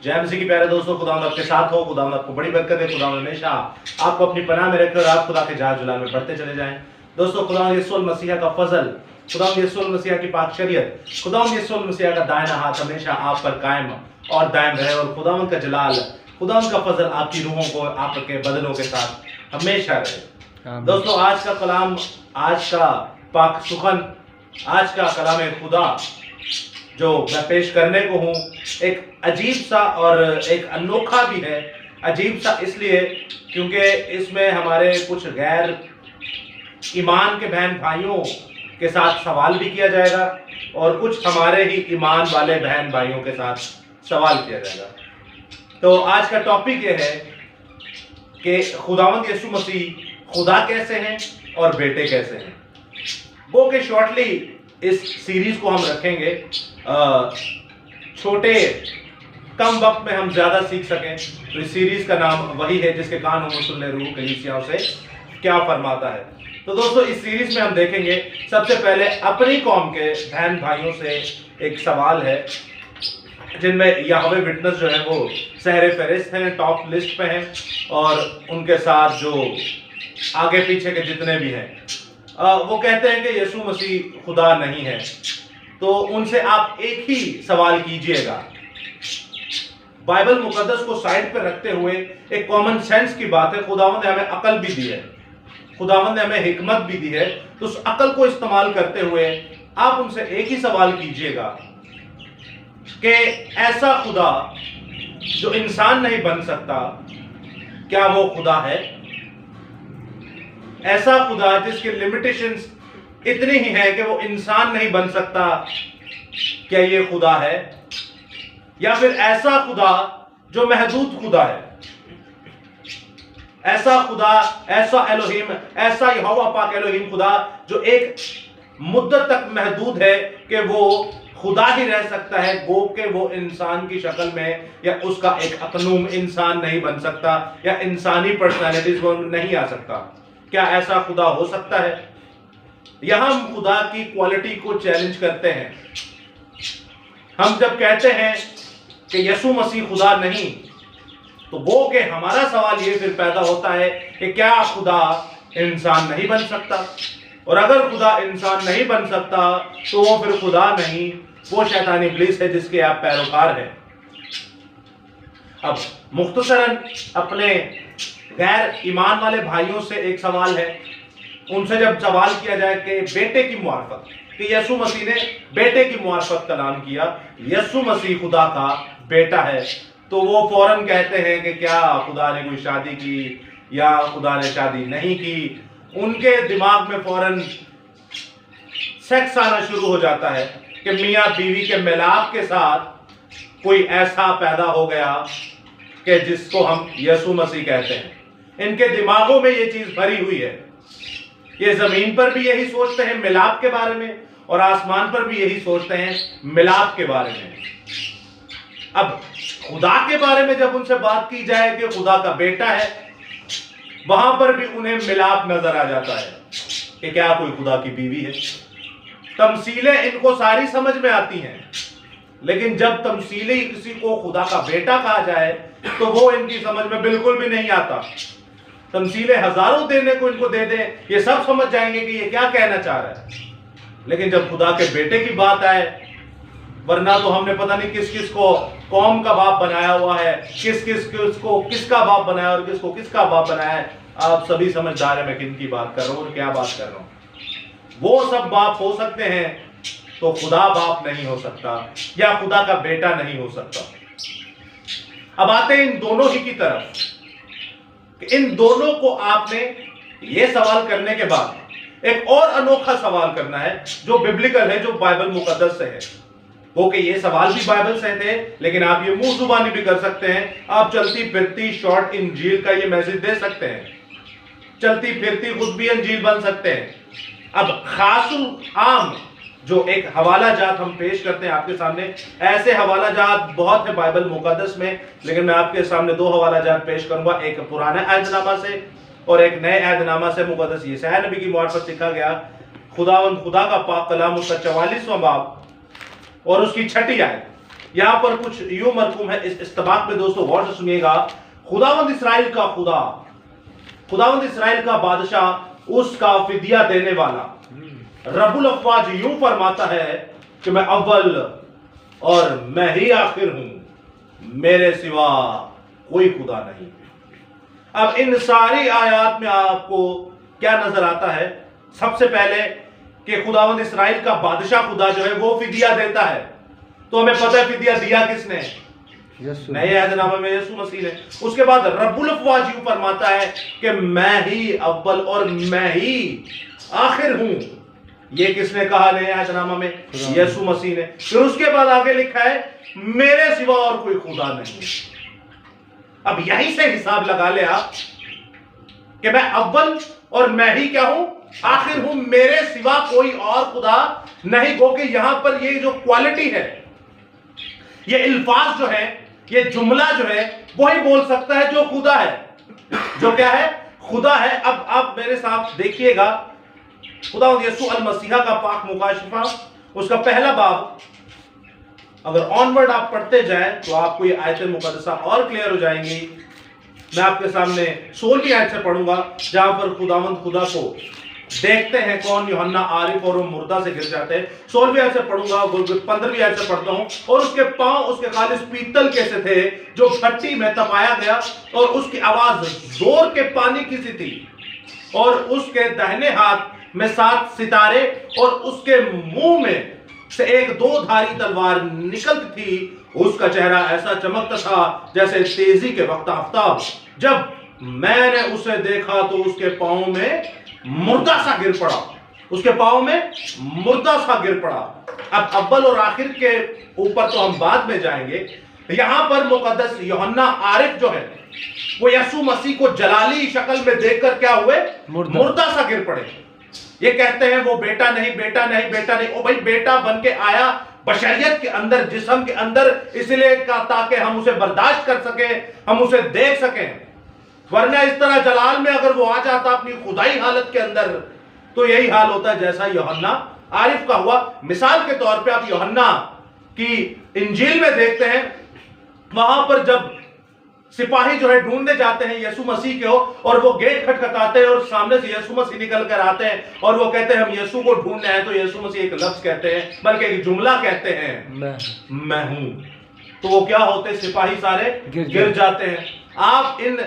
जय मसीह की प्यारे दोस्तों, खुदावंद आपके साथ हो। खुदावंद आपको बड़ी बरकत है। खुदावंद हमेशा आपको अपनी पनाह में रखकर आप खुदा के जहाज जुलाल में बढ़ते चले जाएं। दोस्तों, खुदावंद यीशु मसीह का फजल, खुदावंद यीशु मसीह की पाक शरीयत, खुदावंद यीशु मसीह का दाहिना हाथ हमेशा आप पर कायम और दायम रहे, और खुदावंद का जलाल, खुदावंद का फजल आपकी रूहों को, आपके बदनों के साथ हमेशा रहे। दोस्तों, आज का कलाम, आज का पाक सुखन, आज का कलाम खुदा जो मैं पेश करने को हूँ, एक अजीब सा और एक अनोखा भी है। अजीब सा इसलिए क्योंकि इसमें हमारे कुछ गैर ईमान के बहन भाइयों के साथ सवाल भी किया जाएगा और कुछ हमारे ही ईमान वाले बहन भाइयों के साथ सवाल किया जाएगा। तो आज का टॉपिक ये है कि खुदावंद यीशु मसीह खुदा कैसे हैं और बेटे कैसे हैं। वो कि शॉर्टली इस सीरीज को हम रखेंगे, छोटे कम वक्त में हम ज्यादा सीख सकें। तो इस सीरीज का नाम वही है जिसके कान हम सुन ले रूह कलीसियाओं से क्या फरमाता है। तो दोस्तों, इस सीरीज में हम देखेंगे सबसे पहले अपनी कौम के बहन भाइयों से एक सवाल है, जिनमें याहवे विटनेस जो है वो सहरे फहरिस्त हैं, टॉप लिस्ट पे हैं, और उनके साथ जो आगे पीछे के जितने भी हैं वो कहते हैं कि यीशु मसीह खुदा नहीं है। तो उनसे आप एक ही सवाल कीजिएगा, बाइबल मुकद्दस को साइड पर रखते हुए एक कॉमन सेंस की बात है। खुदावंद ने हमें अकल भी दी है, खुदावंद ने हमें हिकमत भी दी है, तो उस अकल को इस्तेमाल करते हुए आप उनसे एक ही सवाल कीजिएगा कि ऐसा खुदा जो इंसान नहीं बन सकता, क्या वो खुदा है? ऐसा खुदा जिसके लिमिटेशंस इतनी ही है कि वो इंसान नहीं बन सकता, क्या ये खुदा है? या फिर ऐसा खुदा जो महदूद खुदा है, ऐसा खुदा, ऐसा एलोहिम, ऐसा यहोवा पाक एलोहिम खुदा जो एक मुद्दत तक महदूद है कि वो खुदा ही रह सकता है, गो के वो इंसान की शक्ल में या उसका एक अकनूम इंसान नहीं बन सकता, या इंसानी पर्सनैलिटीज वो नहीं आ सकता। क्या ऐसा खुदा हो सकता है? यहां हम खुदा की क्वालिटी को चैलेंज करते हैं। हम जब कहते हैं कि यीशु मसीह खुदा नहीं, तो वो कि हमारा सवाल ये फिर पैदा होता है कि क्या खुदा इंसान नहीं बन सकता? और अगर खुदा इंसान नहीं बन सकता तो वो फिर खुदा नहीं, वो शैतानी इब्लीस है जिसके आप पैरोकार हैं। अब मुख्तसरन अपने गैर ईमान वाले भाइयों से एक सवाल है। उनसे जब सवाल किया जाए कि बेटे की मुआरफत, कि यीशु मसीह ने बेटे की मुआरफत का नाम किया, यीशु मसीह खुदा का बेटा है, तो वो फौरन कहते हैं कि क्या खुदा ने कोई शादी की या खुदा ने शादी नहीं की। उनके दिमाग में फौरन सेक्स आना शुरू हो जाता है कि मियाँ बीवी के मिलाप के साथ कोई ऐसा पैदा हो गया कि जिसको हम यीशु मसीह कहते हैं। इनके दिमागों में ये चीज भरी हुई है। ये जमीन पर भी यही सोचते हैं मिलाप के बारे में, और आसमान पर भी यही सोचते हैं मिलाप के बारे में। अब खुदा के बारे में जब उनसे बात की जाए कि खुदा का बेटा है, वहां पर भी उन्हें मिलाप नजर आ जाता है कि क्या कोई खुदा की बीवी है। तमसीलें इनको सारी समझ में आती हैं, लेकिन जब तमसीले किसी को खुदा का बेटा कहा जाए तो वो इनकी समझ में बिल्कुल भी नहीं आता। तमसीले हजारों देने को इनको दे दें, ये सब समझ जाएंगे कि ये क्या कहना चाह रहा है। लेकिन जब खुदा के बेटे की बात आए, वरना तो हमने पता नहीं किस किस को कौम का बाप बनाया हुआ है, किस किस को किसका बाप बनाया और किसको किसका बाप बनाया है। आप सभी समझदार हैं मैं किन की बात कर रहा हूं और क्या बात कर रहा हूं। वो सब बाप हो सकते हैं, तो खुदा बाप नहीं हो सकता या खुदा का बेटा नहीं हो सकता। अब आते हैं इन दोनों ही की तरफ। इन दोनों को आपने ये सवाल करने के बाद एक और अनोखा सवाल करना है जो बिब्लिकल है, जो बाइबल मुकद्दस से है। वो कि ये सवाल भी बाइबल से थे, लेकिन आप ये मुंह जुबानी भी कर सकते हैं। आप चलती फिरती शॉर्ट इंजील का ये मैसेज दे सकते हैं, चलती फिरती खुद भी इंजील बन सकते हैं। अब खासुल आम जो एक हवाला जात हम पेश करते हैं आपके सामने, ऐसे हवाला जात बहुत है बाइबल मुकद्दस में, लेकिन मैं आपके सामने दो हवाला जात पेश करूंगा, एक पुराने अहदनामा से और एक नए अहदनामा से मुकद्दस यशायाह नबी की मुआरफत लिखा गया खुदावंद खुदा का पाक कलाम, उसका 44वां बाब और उसकी 6ठी आयत। یہاں پر کچھ یوں مرقوم ہے اس استباق میں، دوستو غور سے سنیے گا. خداوند اسرائیل کا خدا، خداوند اسرائیل کا بادشاہ، اس کا فدیہ دینے والا رب الافواج یوں فرماتا ہے کہ میں اول اور میں ہی آخر ہوں، میرے سوا کوئی خدا نہیں. اب ان ساری آیات میں آپ کو کیا نظر آتا ہے؟ سب سے پہلے کہ خداوند اسرائیل کا بادشاہ خدا جو ہے وہ فدیہ دیتا ہے. تو ہمیں پتہ ہے فدیہ دیا کس نے؟ نئے عہد نامہ میں یسوع مسیح نے. اس کے بعد رب الافواج یوں فرماتا ہے کہ میں ہی اول اور میں ہی آخر ہوں. یہ کس نے کہا نئے عہد نامہ میں؟ یسوع مسیح نے. پھر اس کے بعد آگے لکھا ہے میرے سوا اور کوئی خدا نہیں. اب یہیں سے حساب لگا لے آپ کہ میں اول اور میں ہی کیا ہوں؟ آخر ہوں، میرے سوا کوئی اور خدا نہیں. گو کہ یہاں پر یہ جو کوالٹی ہے، یہ الفاظ جو ہے، یہ جملہ جو ہے، وہی بول سکتا ہے جو خدا ہے. جو کیا ہے؟ خدا ہے. اب آپ میرے ساتھ دیکھیے گا خداوند یسوع المسیح کا پاک مکاشفہ، اس کا پہلا باب. اگر آنورڈ آپ پڑھتے جائیں تو آپ کو یہ آیت مقدسہ اور کلیئر ہو جائیں گی. میں آپ کے سامنے 16 آیت سے پڑھوں گا جہاں پر خداوند خدا کو دیکھتے ہیں کون؟ یوحنا عارف، اور وہ مردہ سے گر جاتے ہیں. 16 آیت سے پڑھوں گا، 15 آیت سے پڑھتا ہوں. اور اس کے پاؤں اس کے خالص پیتل کے سے تھے جو بھٹی میں تپایا گیا، اور اس کی آواز زور کے پانی کی سی تھی، اور اس کے دہنے ہاتھ میں 7 ستارے، اور اس کے منہ میں سے ایک 2 دھاری تلوار نکلتی تھی. اس کا چہرہ ایسا چمکتا تھا جیسے تیزی کے وقت آفتاب. جب میں نے اسے دیکھا تو اس کے پاؤں میں مردہ سا گر پڑا. اس کے پاؤں میں مردہ سا گر پڑا. اب اول اور آخر کے اوپر تو ہم بعد میں جائیں گے. یہاں پر مقدس یوحنا عارف جو ہے وہ یسوع مسیح کو جلالی شکل میں دیکھ کر کیا ہوئے؟ مردہ سا گر پڑے. یہ کہتے ہیں وہ بیٹا نہیں، بیٹا نہیں، بیٹا نہیں. او بھائی بیٹا بن کے آیا بشریت کے اندر، جسم کے اندر، اس لیے تاکہ ہم اسے برداشت کر سکیں، ہم اسے دیکھ سکیں. ورنہ اس طرح جلال میں اگر وہ آ جاتا اپنی خدائی حالت کے اندر تو یہی حال ہوتا ہے جیسا یوحنا عارف کا ہوا. مثال کے طور پہ آپ یوحنا کی انجیل میں دیکھتے ہیں، وہاں پر جب سپاہی جو ہے ڈھونڈنے جاتے ہیں یسوع مسیح کے، اور وہ گیٹ کھٹکھٹاتے ہیں اور سامنے سے یسوع مسیح نکل کر آتے ہیں، اور وہ کہتے ہیں ہم یسوع کو ڈھونڈنے آئے. تو یسوع مسیح ایک لفظ کہتے ہیں، بلکہ ایک جملہ کہتے ہیں، میں ہوں. تو وہ کیا ہوتے؟ سپاہی سارے گر جاتے ہیں. آپ ان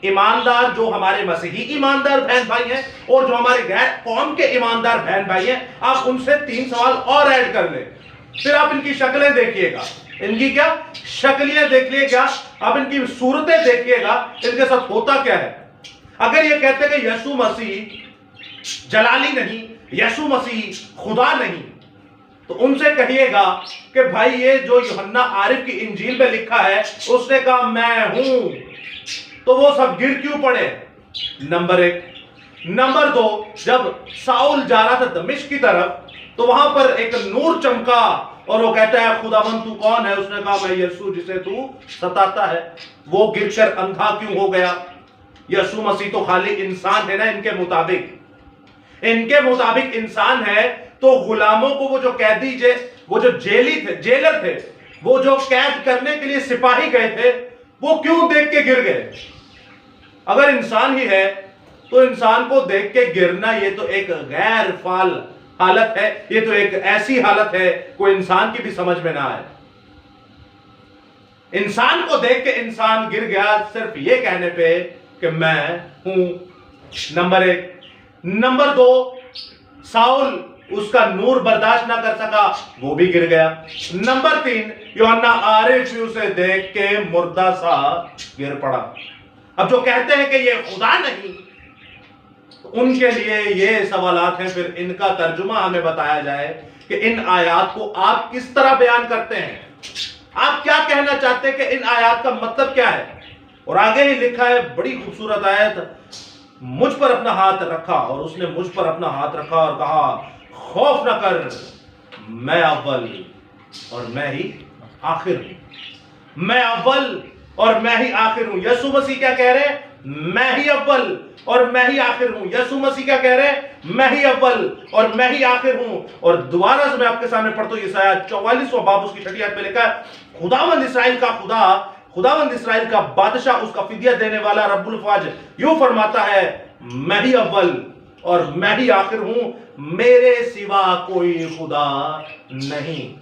ایماندار جو ہمارے مسیحی ایماندار بہن بھائی ہیں اور جو ہمارے غیر قوم کے ایماندار بہن بھائی ہیں، آپ ان سے 3 سوال اور ایڈ کر لیں. پھر آپ ان کی شکلیں دیکھیے گا، ان کی کیا شکلیاں دیکھیے گا، اب ان کی صورتیں دیکھیے گا، ان کے ساتھ ہوتا کیا ہے. اگر یہ کہتے ہیں کہ یسوع مسیح جلالی نہیں، یسوع مسیح خدا نہیں، تو ان سے کہیے گا کہ بھائی یہ جو یوحنا عارف کی انجیل میں لکھا ہے، اس نے کہا میں ہوں، تو وہ سب گر کیوں پڑے؟ نمبر 1. نمبر 2، جب ساؤل جا رہا تھا دمشق کی طرف تو وہاں پر ایک نور چمکا اور وہ کہتا ہے خداوند تو کون ہے؟ اس نے کہا میں یسوع جسے تو ستاتا ہے. وہ گر کر اندھا کیوں ہو گیا؟ یسوع مسیح تو خالی انسان ہے نا، ان کے مطابق انسان ہے. تو غلاموں کو وہ جو قیدی وہ جو جیلر تھے، وہ جو قید کرنے کے لیے سپاہی گئے تھے، وہ کیوں دیکھ کے گر گئے؟ اگر انسان ہی ہے تو انسان کو دیکھ کے گرنا یہ تو ایک غیر فعال حالت ہے، یہ تو ایک ایسی حالت ہے کوئی انسان کی بھی سمجھ میں نہ آئے. انسان کو دیکھ کے انسان گر گیا صرف یہ کہنے پہ کہ میں ہوں. نمبر 1. نمبر 2، ساؤل اس کا نور برداشت نہ کر سکا، وہ بھی گر گیا. نمبر 3، یوحنا عارف اسے دیکھ کے مردہ سا گر پڑا. اب جو کہتے ہیں کہ یہ خدا نہیں، ان کے لیے یہ سوالات ہیں. پھر ان کا ترجمہ ہمیں بتایا جائے کہ ان آیات کو آپ کس طرح بیان کرتے ہیں، آپ کیا کہنا چاہتے ہیں کہ ان آیات کا مطلب کیا ہے. اور آگے ہی لکھا ہے بڑی خوبصورت آیت، مجھ پر اپنا ہاتھ رکھا، اور اس نے مجھ پر اپنا ہاتھ رکھا اور کہا خوف نہ کر، میں اول اور میں ہی آخر ہوں. میں اول اور میں ہی آخر ہوں. یسوع مسیح کیا کہہ رہے ہیں؟ میں ہی اول اور میں ہی آخر ہوں. یسوع مسیح کیا کہہ رہے ہیں؟ میں ہی اول اور میں ہی آخر ہوں. اور دوبارہ سے میں آپ کے سامنے پڑھتا ہوں یسایہ 44واں باب اس کی 6 آیت میں لکھا ہے खुदावंद इसराइल का खुदा, खुदावंद इसराइल का बादशाह, उसका फिदिया देने वाला रब्बुल फाज यूं फरमाता है, मैं ही अव्वल और मैं ही आखिर हूं, मेरे सिवा कोई खुदा नहीं।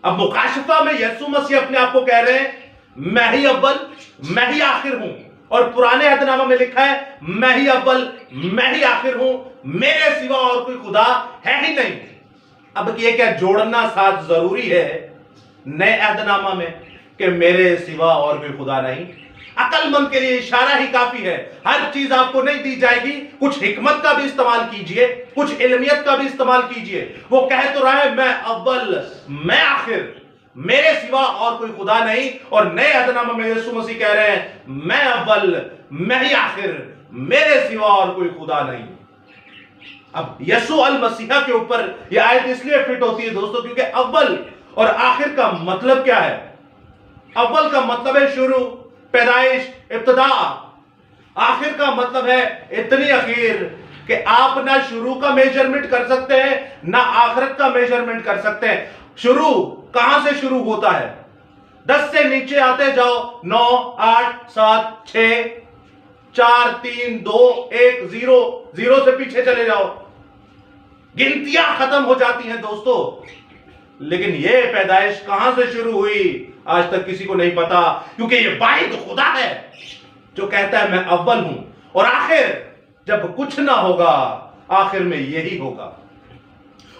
अब मुकाशफा में यीशु मसीह अपने आप को कह रहे हैं, मैं ही अव्वल, मैं ही आखिर हूं, और पुराने अहदनामा में लिखा है, मैं ही अव्वल, मैं ही आखिर हूं, मेरे सिवा और कोई खुदा है ही नहीं। अब ये क्या जोड़ना साथ जरूरी है नए अहदनामा में कि मेरे सिवा और कोई खुदा नहीं? अक्लमंद के लिए इशारा ही काफी है। हर चीज आपको नहीं दी जाएगी, कुछ हिकमत का भी इस्तेमाल कीजिए, कुछ इल्मियत का भी इस्तेमाल कीजिए। वो कह तो रहा है, मैं अव्वल, मैं आखिर, मेरे सिवा और कोई खुदा नहीं। और नए अहदनामा में यीशु मसीह कह रहे हैं, मैं अव्वल, मैं ही आखिर, मेरे सिवा और कोई खुदा नहीं। अब यीशु अल मसीहा के ऊपर यह आयत इसलिए फिट होती है दोस्तों, क्योंकि अव्वल और आखिर का मतलब क्या है? अव्वल का मतलब है शुरू, पैदाइश, इब्तिदा। आखिर का मतलब है इतनी अखीर कि आप ना शुरू का मेजरमेंट कर सकते हैं, ना आखिरत का मेजरमेंट कर सकते हैं। शुरू कहां से शुरू होता है? 10 से नीचे आते जाओ, 9, 8, 7, 6, 4, 3, 2, 1, 0, 0 से पीछे चले जाओ, गिनतियां खत्म हो जाती हैं दोस्तों। लेकिन ये पैदाइश कहां से शुरू हुई आज तक किसी को नहीं पता, क्योंकि ये वाहिद खुदा है जो कहता है, मैं अव्वल हूं और आखिर, जब कुछ ना होगा आखिर में यही होगा।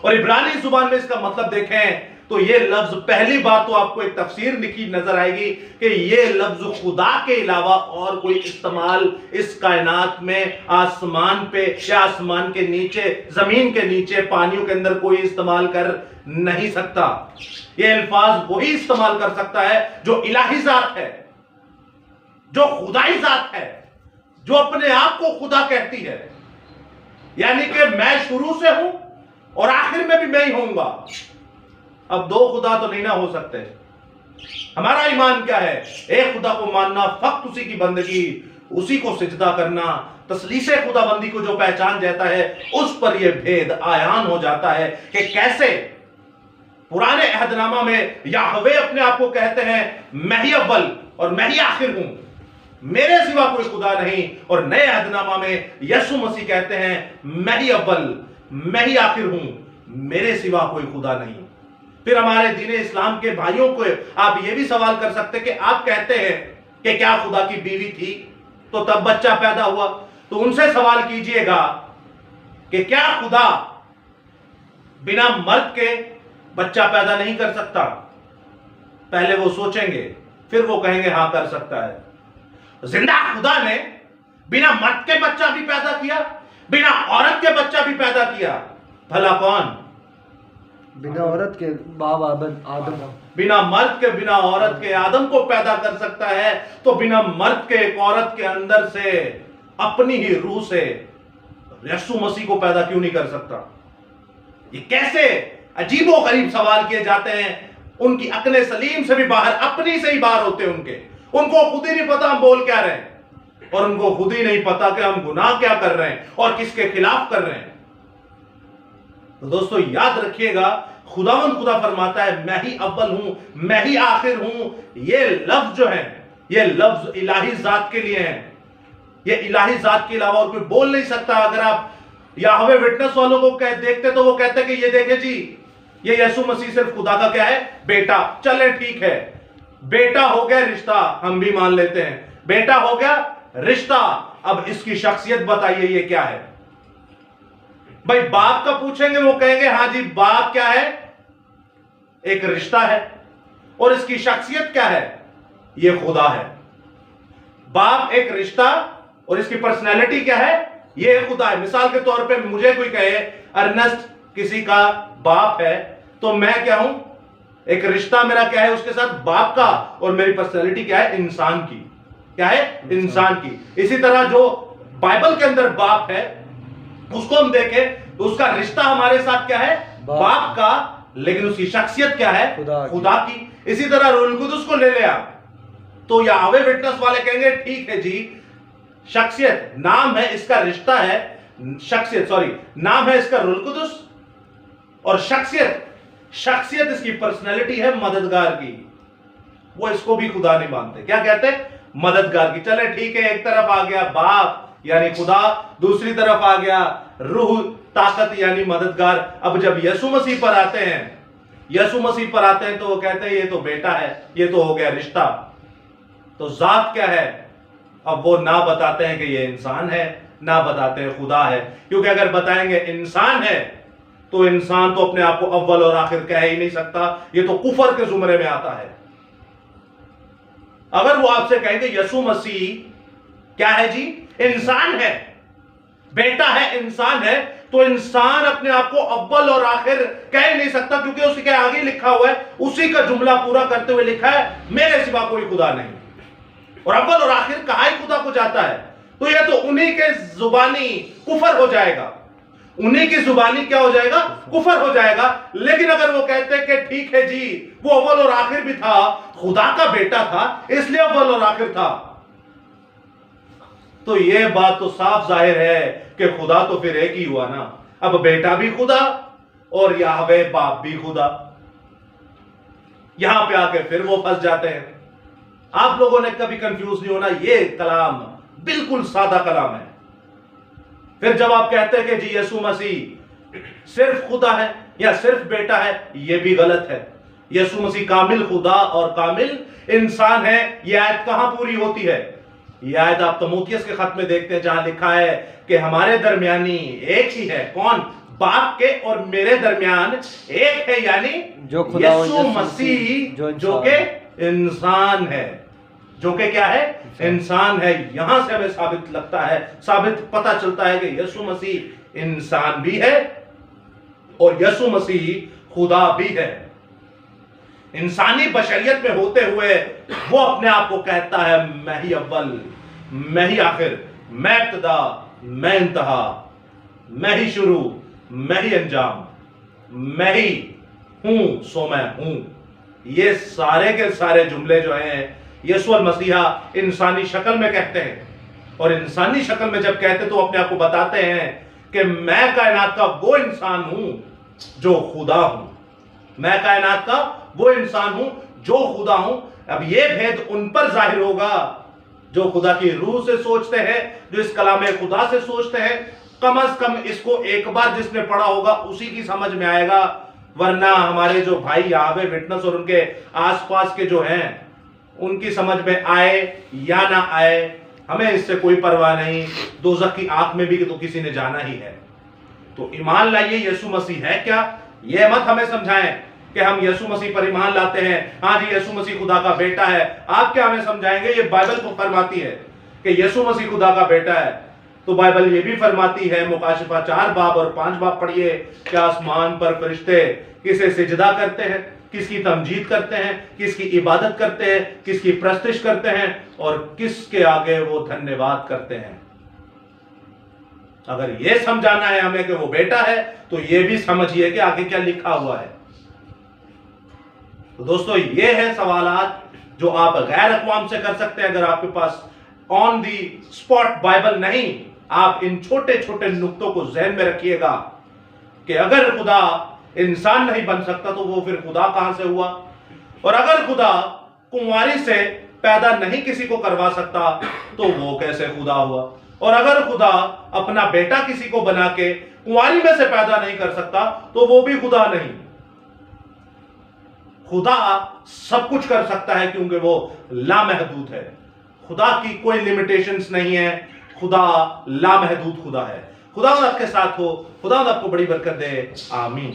और इब्रानी जुबान में इसका मतलब देखें तो ये लफ्ज, पहली बात तो आपको एक तफसीर लिखी नजर आएगी कि ये लफ्ज खुदा के अलावा और कोई इस्तेमाल इस कायनात में, आसमान पे या आसमान के नीचे, जमीन के नीचे, पानियों के अंदर कोई इस्तेमाल कर नहीं सकता। ये अल्फाज वही इस्तेमाल कर सकता है जो इलाही जात है, जो खुदाई जात है, जो अपने आप को खुदा कहती है। यानी कि मैं शुरू से हूं और आखिर में भी मैं ही होऊंगा। अब दो खुदा तो नहीं ना हो सकते। हमारा ईमान क्या है? एक खुदा को मानना, फक्त उसी की बंदगी, उसी को सिजदा करना, तसलीसे खुदाबंदी को जो पहचान जाता है, उस पर यह भेद आयान हो जाता है कि कैसे पुराने अहदनामा में याहवे अपने आप को कहते हैं, मैं ही अव्वल और मैं ही आखिर हूं, मेरे सिवा कोई खुदा नहीं। और नए अहदनामा में यीशु मसीह कहते हैं, मैं ही अव्वल, मैं ही आखिर हूं, मेरे सिवा कोई खुदा नहीं। फिर हमारे दीन इस्लाम के भाइयों को आप ये भी सवाल कर सकते कि आप कहते हैं कि क्या खुदा की बीवी थी तो तब बच्चा पैदा हुआ? तो उनसे सवाल कीजिएगा कि क्या खुदा बिना मर्द के बच्चा पैदा नहीं कर सकता? पहले वो सोचेंगे, फिर वो कहेंगे हाँ कर सकता है। जिंदा खुदा ने बिना मर्द के बच्चा भी पैदा किया, बिना औरत के बच्चा भी पैदा किया। भला कौन? बिना औरत के बाप आदम, बिना मर्द के, बिना औरत के आदम को पैदा कर सकता है, तो बिना मर्द के एक औरत के अंदर से, अपनी ही रूह से यीशु मसीह को पैदा क्यों नहीं कर सकता? ये कैसे अजीबो गरीब सवाल किए जाते हैं। उनकी अक्ल सलीम से भी बाहर, अपनी से ही बाहर होते हैं उनको खुद ही नहीं पता हम बोल क्या रहे हैं, और उनको खुद ही नहीं पता कि हम गुनाह क्या कर रहे हैं और किसके खिलाफ कर रहे हैं। तो दोस्तों याद रखिएगा, खुदावंद खुदा फरमाता है, मैं ही अव्वल हूं, मैं ही आखिर हूं। ये लफ्ज जो है, ये लफ्ज इलाही जात के लिए है। ये इलाही जात के अलावा और कोई बोल नहीं सकता। अगर आप याहवे विटनेस वालों को देखते तो वो कहते कि ये देखे जी, ये यीशु मसीह सिर्फ खुदा का क्या है? बेटा। चले ठीक है, बेटा हो गया रिश्ता, हम भी मान लेते हैं, बेटा हो गया रिश्ता। अब इसकी शख्सियत बताइए ये क्या है? भाई बाप का पूछेंगे, वो कहेंगे हाँ जी बाप क्या है? एक रिश्ता है। और इसकी शख्सियत क्या है? ये खुदा है। बाप एक रिश्ता, और इसकी पर्सनैलिटी क्या है? ये खुदा है। मिसाल के तौर पे मुझे कोई कहे अर्नेस्ट किसी का बाप है, तो मैं क्या हूं? एक रिश्ता मेरा क्या है उसके साथ? बाप का। और मेरी पर्सनैलिटी क्या है? इंसान की। क्या है? इंसान की। इसी तरह जो बाइबल के अंदर बाप है, उसको हम देखें तो उसका रिश्ता हमारे साथ क्या है? बाप का। लेकिन उसकी शख्सियत क्या है? खुदा की। इसी तरह रूहुल कुदुस को ले लिया तो याहवे विटनेस वाले कहेंगे ठीक है जी, शख्सियत, नाम है इसका, रिश्ता है, शख्सियत, सॉरी, नाम है इसका रूहुल कुदुस, और शख्सियत शख्सियत, इसकी पर्सनैलिटी है मददगार की, वो इसको भी खुदा नहीं मानते। क्या कहते हैं? मददगार की। चले ठीक है, एक तरफ आ गया बाप यानी खुदा, दूसरी तरफ आ गया रूह, ताकत यानी मददगार। अब जब यीशु मसीह पर आते हैं, यीशु मसीह पर आते हैं तो वो कहते हैं ये तो बेटा है, ये तो हो गया रिश्ता। तो जात क्या है? अब वो ना बताते हैं कि ये इंसान है, ना बताते हैं खुदा है, क्योंकि अगर बताएंगे इंसान है तो इंसान तो अपने आप को अव्वल और आखिर कह ही नहीं सकता, ये तो कुफर के जुमरे में आता है। अगर वो आपसे कहेंगे यीशु मसीह क्या है जी? इंसान है, बेटा है, इंसान है, तो इंसान अपने आप को अव्वल और आखिर कह ही नहीं सकता, क्योंकि उसी के आगे लिखा हुआ है, उसी का जुमला पूरा करते हुए लिखा है मेरे सिवा कोई खुदा नहीं। और अव्वल और आखिर कहा ही खुदा को जाता है, तो यह तो उन्हीं के जुबानी कुफर हो जाएगा, उन्हीं की जुबानी क्या हो जाएगा? कुफर हो जाएगा। लेकिन अगर वो कहते हैं कि ठीक है जी, वो अव्वल और आखिर भी था, खुदा का बेटा था, इसलिए अव्वल और आखिर था, तो यह बात तो साफ जाहिर है कि खुदा तो फिर एक ही हुआ ना। अब बेटा भी खुदा और याहवे बाप भी खुदा। यहां पे आके फिर वो फंस जाते हैं। आप लोगों ने कभी कंफ्यूज नहीं होना, ये कलाम बिल्कुल सादा कलाम है। फिर जब आप कहते हैं कि जी यीशु मसीह सिर्फ खुदा है या सिर्फ बेटा है, यह भी गलत है। यीशु मसीह कामिल खुदा और कामिल इंसान है। यह आयत कहां पूरी होती है? यह आयत आप तीमुथियुस के खत में देखते हैं, जहां लिखा है कि हमारे दरमियानी एक ही है। कौन? बाप के और मेरे दरमियान एक है, यानी जो खुदा यीशु मसीह जो के इंसान है, जो कि क्या है? इंसान है। यहां से हमें साबित लगता है, साबित पता चलता है कि यीशु मसीह इंसान भी है और यीशु मसीह खुदा भी है। इंसानी बशरियत में होते हुए वो अपने आप को कहता है मैं ही अव्वल, मैं ही आखिर, मैं इब्तिदा, मैं इंतहा, मैं ही शुरू, मैं ही अंजाम, मैं ही हूं सो मैं हूं। ये सारे के सारे जुमले जो हैं यीशु मसीहा इंसानी शक्ल में कहते हैं। और इंसानी शक्ल में जब कहते तो अपने आप को बताते हैं कि मैं कायनात का वो इंसान हूं जो खुदा हूं। मैं कायनात का वो इंसान हूं जो खुदा हूं। अब ये भेद उन पर जाहिर होगा जो खुदा की रूह से सोचते हैं, जो इस कलाम खुदा से सोचते हैं। कम से कम इसको एक बार जिसने पढ़ा होगा उसी की समझ में आएगा, वरना हमारे जो भाई याहवे विटनेस और उनके आसपास के जो हैं उनकी समझ में आए या ना आए, हमें इससे कोई परवाह नहीं। दोज़ख की आंख में भी तो किसी ने जाना ही है। तो ईमान लाइए यीशु मसीह है क्या, यह मत हमें समझाएं कि हम यीशु मसीह पर ईमान लाते हैं, हाँ जी यीशु मसीह खुदा का बेटा है। आप क्या हमें समझाएंगे? ये बाइबल को फरमाती है कि यीशु मसीह खुदा का बेटा है। तो बाइबल ये भी फरमाती है, मुकाशिफा 4 बाब और 5 बाब पढ़िए, कि आसमान पर फरिश्ते किसे सिजदा करते हैं, किसकी तमजीद करते हैं, किसकी इबादत करते हैं, किसकी प्रस्तिश करते हैं और किसके आगे वो धन्यवाद करते हैं। अगर ये समझाना है हमें कि वो बेटा है, तो ये भी समझिए कि आगे क्या लिखा हुआ है। तो दोस्तों ये है सवालात जो आप गैर अक़वाम से कर सकते हैं। अगर आपके pass on the spot Bible नहीं, आप इन छोटे छोटे नुक्तों को ज़हन में रखिएगा कि अगर खुदा इंसान नहीं बन सकता तो वो फिर खुदा कहां से हुआ, और अगर खुदा कुंवारी से पैदा नहीं किसी को करवा सकता तो वो कैसे खुदा हुआ, और अगर खुदा अपना बेटा किसी को बना के कुंवारी में से पैदा नहीं कर सकता तो वो भी खुदा नहीं। खुदा सब कुछ कर सकता है क्योंकि वो लामहदूद है। खुदा की कोई लिमिटेशंस नहीं है, खुदा लामहदूद खुदा है। खुदा आपके साथ हो, खुदा आपको बड़ी बरकत दे। आमीन।